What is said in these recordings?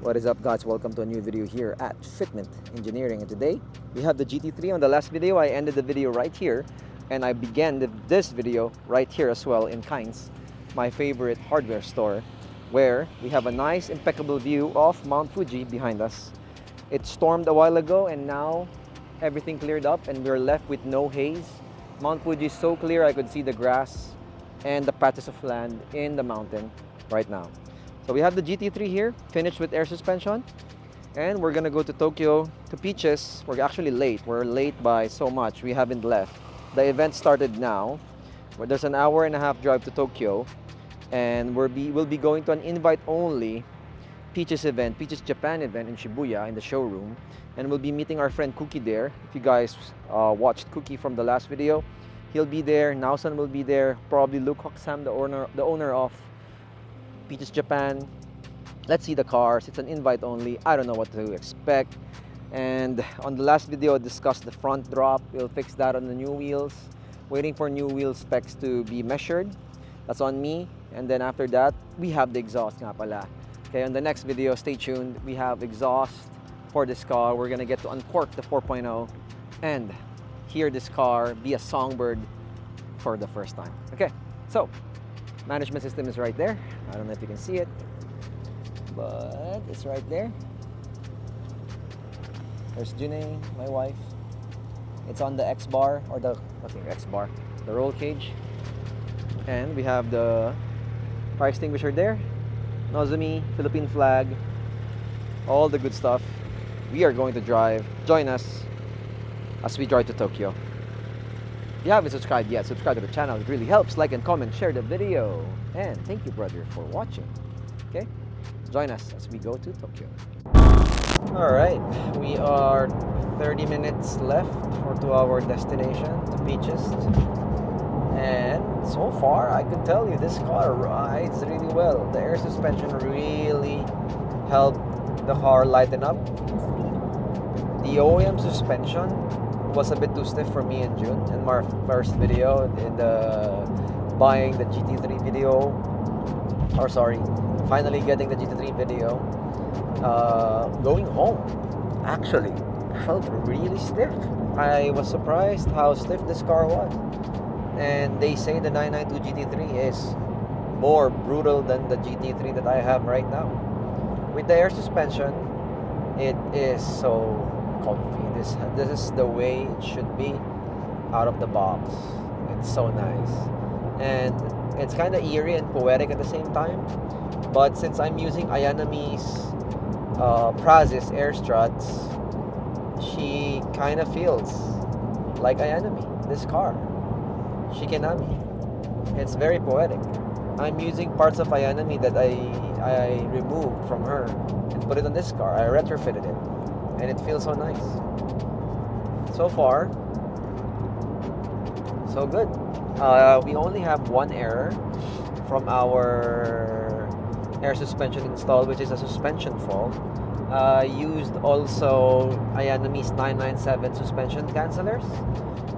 What is up, guys? Welcome to a new video here at Fitment Engineering, and today we have the GT3. On the last video I ended the video right here, and I began this video right here as well in Kynes, my favorite hardware store, where we have a nice impeccable view of Mount Fuji behind us. It stormed a while ago and now everything cleared up and we're left with no haze. Mount Fuji is so clear I could see the grass and the patches of land in the mountain right now. So we have the GT3 here, finished with air suspension, and we're gonna go to Tokyo to Peaches. We're actually late. We're late by so much. We haven't left. The event started now. There's an hour and a half drive to Tokyo, and we'll be going to an invite-only Peaches event, Peaches Japan event in Shibuya in the showroom, and we'll be meeting our friend Cookie there. If you guys watched Cookie from the last video, he'll be there. Naosan will be there. Probably Luca, the owner of Peaches Japan. Let's see the cars. It's an invite only. I don't know what to expect. And on the last video I discussed the front drop. We'll fix that on the new wheels. Waiting for new wheel specs to be measured. That's on me. And then after that, we have the exhaust nga pala. Okay, on the next video, stay tuned. We have exhaust for this car. We're gonna get to uncork the 4.0 and hear this car be a songbird for the first time. Okay, so management system is right there. I don't know if you can see it, but it's right there. There's Junei, my wife. It's on the X bar, or the X bar, the roll cage. And we have the fire extinguisher there. Nozomi, Philippine flag, all the good stuff. We are going to drive. Join us as we drive to Tokyo. If you haven't subscribed yet, subscribe to the channel. It really helps. Like and comment, share the video. And thank you, brother, for watching. Okay? Join us as we go to Tokyo. Alright, we are 30 minutes left to our destination, to Peaches. And so far, I can tell you, this car rides really well. The air suspension really helped the car lighten up. The OEM suspension was a bit too stiff for me in June in my first video, in the buying the GT3 video, or sorry, finally getting the GT3 video. Going home actually felt really stiff. I was surprised how stiff this car was, and they say the 992 GT3 is more brutal than the GT3 that I have right now. With the air suspension, it is so comfy. This is the way it should be out of the box. It's so nice, and it's kind of eerie and poetic at the same time. But since I'm using Ayanami's Prazis air struts, she kind of feels like Ayanami, this car. Shikinami. It's very poetic. I'm using parts of Ayanami that I removed from her and put it on this car. I retrofitted it, and it feels so nice. So far, so good. We only have one error from our air suspension installed, which is a suspension fault. Used also Ayanami's 997 suspension cancelers,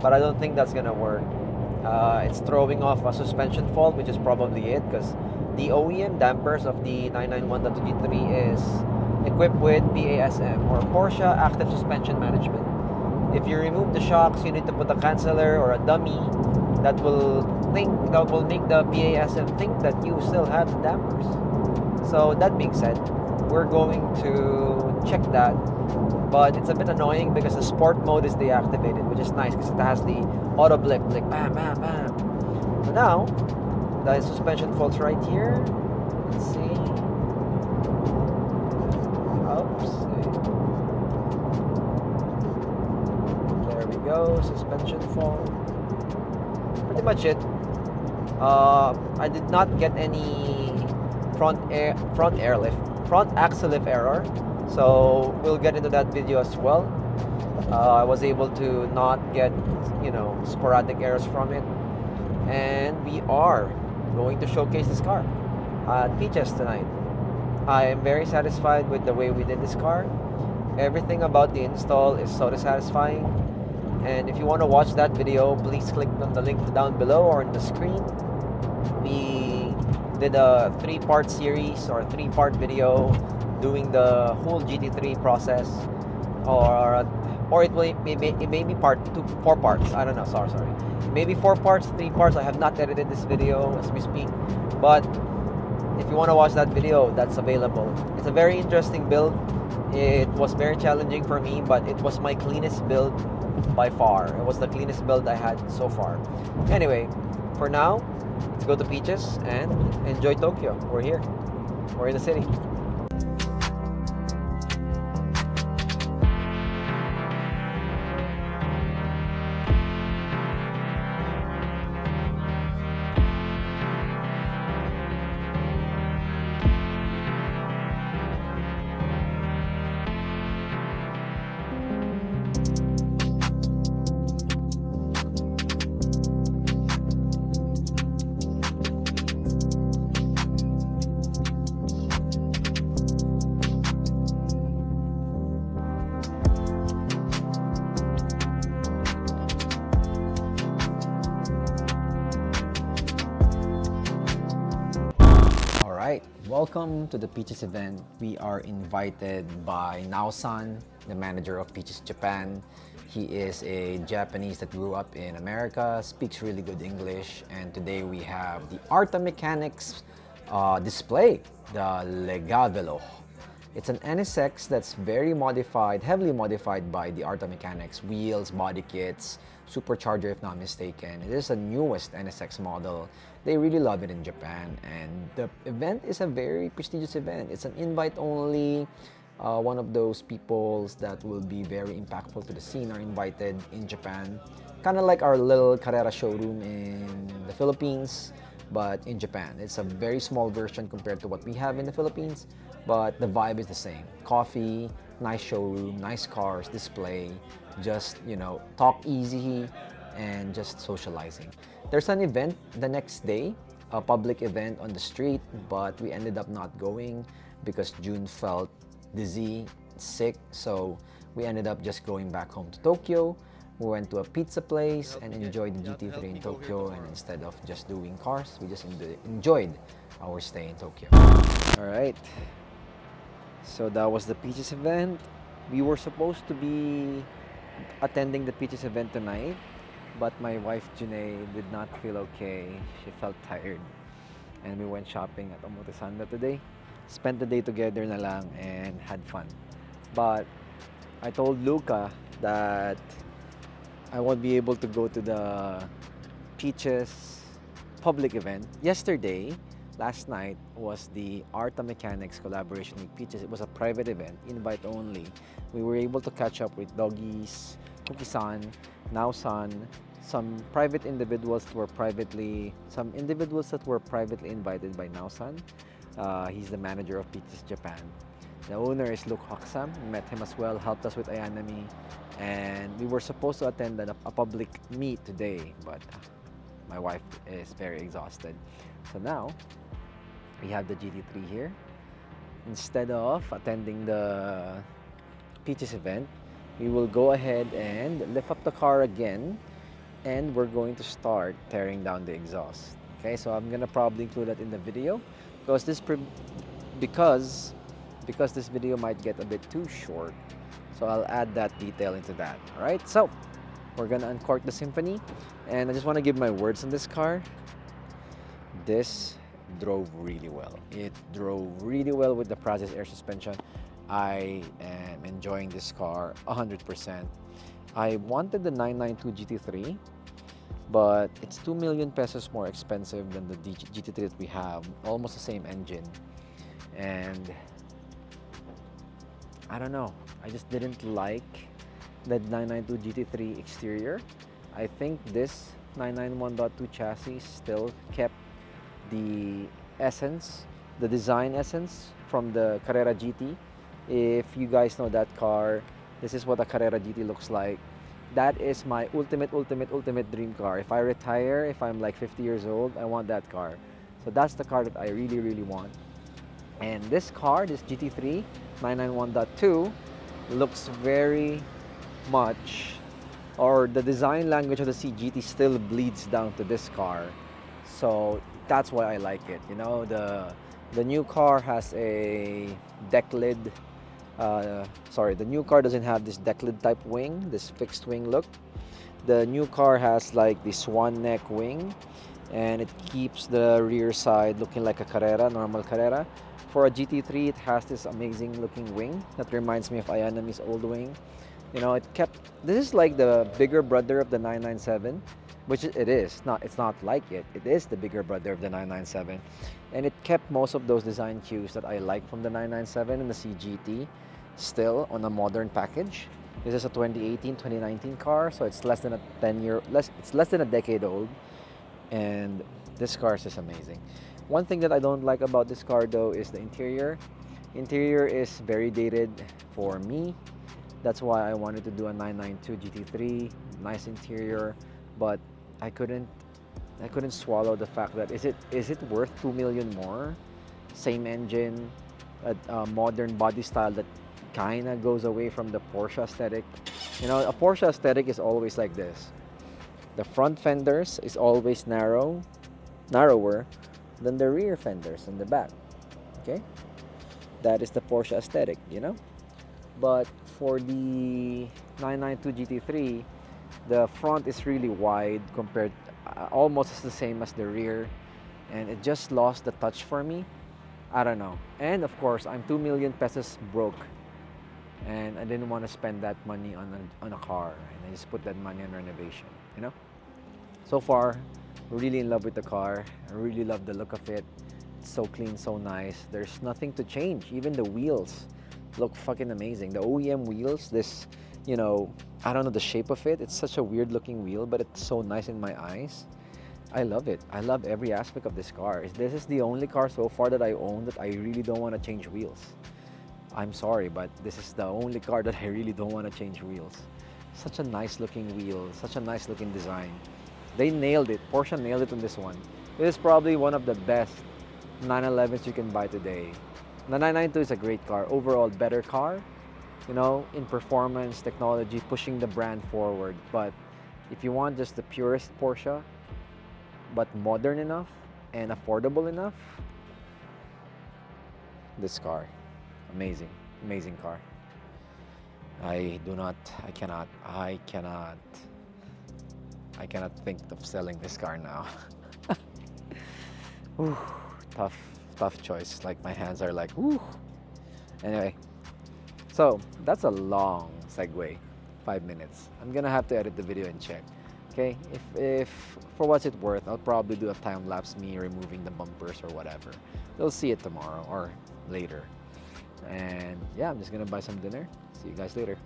but I don't think that's gonna work. It's throwing off a suspension fault, which is probably it, because the OEM dampers of the 991.GT3 is equipped with PASM, or Porsche Active Suspension Management. If you remove the shocks, you need to put a canceller or a dummy that will make the PASM think that you still have the dampers. So that being said, we're going to check that, but it's a bit annoying because the sport mode is deactivated, which is nice because it has the auto blip, like bam, bam, bam. So now, the suspension fault's right here. Let's see. Oops. There we go, suspension fault. Pretty much it. I did not get any front axle lift error, so we'll get into that video as well. I was able to not get, sporadic errors from it, and we are going to showcase this car at Peaches tonight. I am very satisfied with the way we did this car. Everything about the install is so satisfying, and if you want to watch that video, please click on the link down below or on the screen. We did a 3-part series or a 3-part video doing the whole GT3 process, or it may be four parts. I don't know. Sorry. Maybe 4 parts, 3 parts. I have not edited this video as we speak, but if you want to watch that video, that's available. It's a very interesting build. It was very challenging for me, but it was my cleanest build by far. It was the cleanest build I had so far. Anyway, for now, let's go to Peaches and enjoy Tokyo. We're here. We're in the city. Welcome to the Peaches event. We are invited by Nao-san, the manager of Peaches Japan. He is a Japanese that grew up in America, speaks really good English, and today we have the Arta Mechanics display, the Legavelo. It's an NSX that's very modified, heavily modified by the Arta Mechanics, wheels, body kits, supercharger if not mistaken. It is the newest NSX model. They really love it in Japan, and the event is a very prestigious event. It's an invite only. One of those peoples that will be very impactful to the scene are invited in Japan. Kind of like our little Carrera showroom in the Philippines, but in Japan. It's a very small version compared to what we have in the Philippines, but the vibe is the same. Coffee, nice showroom, nice cars, display, just, talk easy and just socializing. There's an event the next day, a public event on the street, but we ended up not going because June felt dizzy, sick, so we ended up just going back home to Tokyo. We went to a pizza place and enjoyed the GT3 in Tokyo, and instead of just doing cars, we just enjoyed our stay in Tokyo. Alright, so that was the Peaches event. We were supposed to be attending the Peaches event tonight, but my wife Junei did not feel okay. She felt tired, and we went shopping at Omotesanda today. Spent the day together na lang and had fun. But I told Luca that I won't be able to go to the Peaches public event. Last night was the Arta Mechanics collaboration with Peaches. It was a private event, invite only. We were able to catch up with Doggies, Cookie-san, Nao-san, some individuals that were privately invited by Nao-san. He's the manager of Peaches Japan. The owner is Luca. We met him as well, helped us with Ayanami, and we were supposed to attend a public meet today, but my wife is very exhausted. So now, we have the GT3 here. Instead of attending the Peaches event, we will go ahead and lift up the car again, and we're going to start tearing down the exhaust. Okay, so I'm gonna probably include that in the video because this video might get a bit too short, so I'll add that detail into that. All right, so we're gonna uncork the Symphony, and I just want to give my words on this car. This drove really well. It drove really well with the Process air suspension. I am enjoying this car 100%. I wanted the 992 GT3, but it's 2 million pesos more expensive than the GT3 that we have, almost the same engine. And I don't know, I just didn't like the 992 GT3 exterior. I think this 991.2 chassis still kept the essence, the design essence from the Carrera GT. If you guys know that car, this is what a Carrera GT looks like. That is my ultimate dream car. If I retire, if I'm like 50 years old, I want that car. So that's the car that I really want. And this car, this GT3 991.2, looks very much, or the design language of the CGT still bleeds down to this car. So that's why I like it. You know, the new car has a deck lid. Sorry, the new car doesn't have this deck lid type wing, this fixed wing look. The new car has like the swan neck wing, and it keeps the rear side looking like a Carrera, normal Carrera. For a GT3, it has this amazing looking wing that reminds me of Ayanami's old wing. You know, this is like the bigger brother of the 997, which it is. It's not like it. It is the bigger brother of the 997. And it kept most of those design cues that I like from the 997 and the CGT still on a modern package. This is a 2018, 2019 car, so it's less than it's less than a decade old. And this car is just amazing. One thing that I don't like about this car though is the interior. Interior is very dated for me. That's why I wanted to do a 992 GT3, nice interior, but I couldn't swallow the fact that is it worth 2 million more? Same engine, a modern body style that kind of goes away from the Porsche aesthetic. You know, a Porsche aesthetic is always like this. The front fenders is always narrower than the rear fenders in the back. Okay? That is the Porsche aesthetic, you know? But for the 992 GT3, the front is really wide compared, almost the same as the rear, and it just lost the touch for me. I don't know. And of course, I'm 2 million pesos broke, and I didn't want to spend that money on a car, and I just put that money on renovation, you know? So far, really in love with the car. I really love the look of it. It's so clean, so nice. There's nothing to change. Even the wheels look fucking amazing. The OEM wheels, this, you know, I don't know the shape of it. It's such a weird looking wheel, but it's so nice in my eyes. I love it. I love every aspect of this car. This is the only car so far that I own that I really don't want to change wheels. I'm sorry, but this is the only car that I really don't want to change wheels. Such a nice looking wheel, such a nice looking design. They nailed it. Porsche nailed it on this one. It is probably one of the best 911s you can buy today. The 992 is a great car. Overall, better car, you know, in performance, technology, pushing the brand forward. But if you want just the purest Porsche, but modern enough and affordable enough, this car, amazing, amazing car. I cannot think of selling this car now. Whew, tough choice. Like my hands are like, whew. Anyway, so that's a long segue, 5 minutes. I'm gonna have to edit the video and check. Okay, if for what's it worth, I'll probably do a time lapse me removing the bumpers or whatever. You'll see it tomorrow or later. And yeah, I'm just gonna buy some dinner. See you guys later.